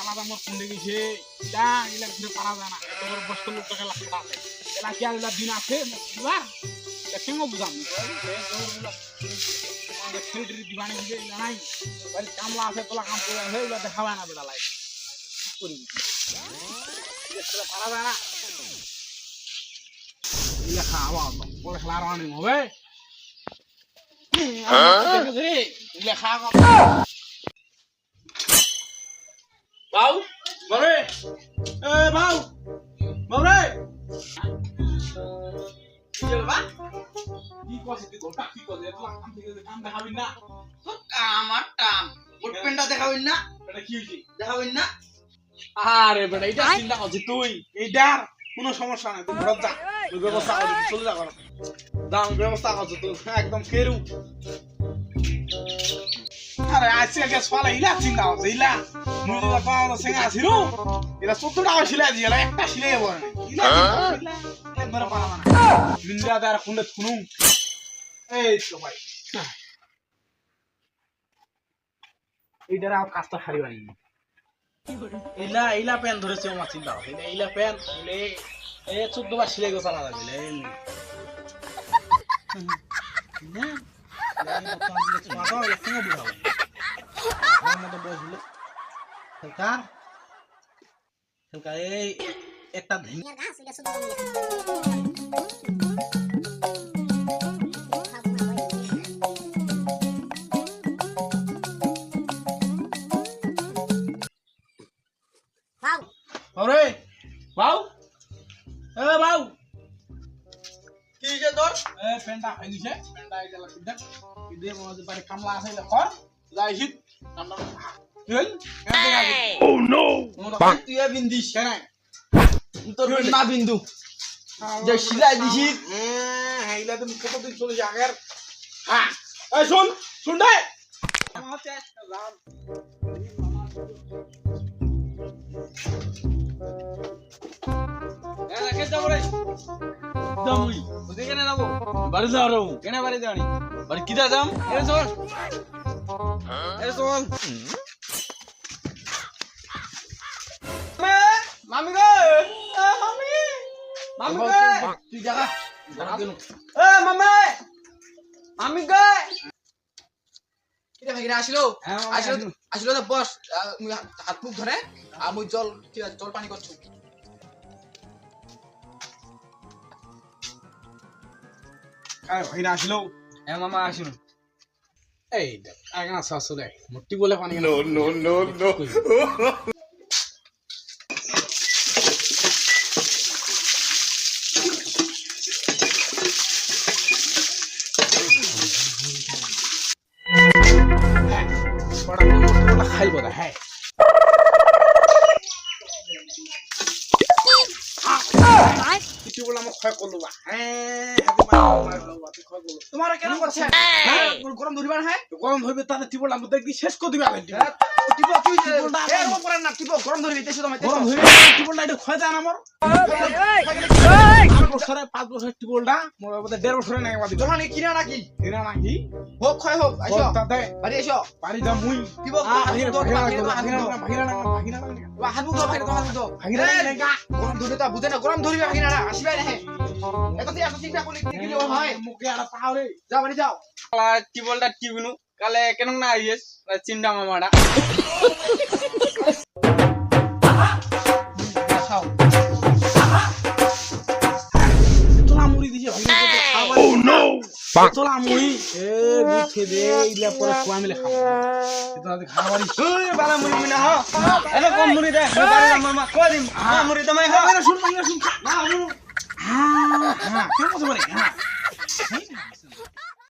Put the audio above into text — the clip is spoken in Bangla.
আলাদা মোর কোন গেছে যা ইলা ঘুরে পারা যায় না এত বড় বস্ত লোক টাকা লাগা আছে এলা কি আর দিন আছে বুঝলা কেন বুঝাম আমাদের ফিল্টারি দিবানি দিবে ইলা নাই বাড়ি কামলা আছে তোলা কাম করে আছে ইলা দেখাবা না বেটা লাই করি এটা পারা যায় না ইলা খাওয়া বলে খেলা আর আনি হবে ইলা খাওয়া Bau, Bore, Bau, Bore. Iya lah, di kos itu kotak di kos itu lah, kamu dekawin nak. Kamatang, penda dekawin nak, Pada kiuji. dekawin nak. Are, beda itu cinta kau jitui. Idar, কোনো সমস্যা নাই তুমি ঘর যা ওই ব্যবস্থা করে চলে যা করো দাম ব্যবস্থা করছো তো একদম কেরু আরে আজকে গ্যাস ফালা ইলা চিন্তা হচ্ছে ইলা মুই যদি পাওয়া সেঙ্গা আছিল এরা ১৪ টাকা সিলাই দিলা একটা সিলাই বড় না ইলা একবার পারা না বিন্দা দার কোনে শুনুম এই তো ভাই এইটার আর কাজটা হারিবানি ইলা ইলা পেন ধরেছে আমার চিন্তা হচ্ছে ইলা পেন এলে এ ১৪ বার সিলাই গোছানো যাবে না একটা বাউ এ বাউ কি যে তোর? এ পেন্ডা খাই দিছে পেন্ডা এটা লাগি দেখ ইদে মনে পারে কামলা আছে কর যাইছিস কামলা হেল ও নো তুই বিন্দিস কেন তোর না বিন্দু যে সিলাই দিছিস হাইলা তুমি কতদিন চলে যা আগের হ্যাঁ এই শুন শুন দে কে যাব রে দমুই ওদিকে কেন যাবো বাড়ি যাও রে কেন বাড়ি যাওনি বাড়ি কিটা যাম এ চল এ চল মামি গো মামি মামি গো তুই জায়গা এ মামি মামি গো কিটা ভাগিরা আসলো আসলো তো বস হাত মুখ ধরে আর মুই জল জল পানি করছো আরে ভাইরা আসলো হ্যাঁ মামা আসুন এই দেখ আগা আসলে মুটি বলে পানি No, no, no, no. বড় খাইব না হ্যাঁ কিছু বলে আমার ক্ষয় করলো বা হ্যাঁ তোমার কেন করছে গরম ধরিবার হ্যাঁ গরম ধরবে তাদের টিবল আমি দেখবি শেষ করে দিবে আগে টিপো তুই এরকম করেন না টিপো গরম ধরবি দেশে তোমায় গরম ধরবে টিবলটা একটু ক্ষয় যায় না আমার 8 বছরে 5 বছরের টিবলটা মোর মধ্যে 1.5 বছরে নাই বাদি জমা নি কিনা নাকি কিনা নাকি হোক ক্ষয় হোক আইসো তাতে বাড়ি এসো পারি যা মুই টিপো হাত মুখ ধো গরম ধরে তা বুঝে না গরম ধরবি ভাগিনা না আসিবে না হে এত চিন্তা করলে কি হয় মুখে আর পাওরে যাও বাড়ি যাও টিবলটা টিবিনু কালে কেন না আইস চিন্তা মামাটা তোলা মুড়ি দিছে ভাই ও নো তোলা মুড়ি এ মুখে দে ইলা পরে খোয়া মিলে খাও এটা খাবারই ওই বালা মুড়ি মিনা হ এত কম মুড়ি দে বাড়ি যা মামা কই দিম মুড়ি তোমায় হ শুন না শুন না হ্যাঁ হ্যাঁ কেমন বলে হ্যাঁ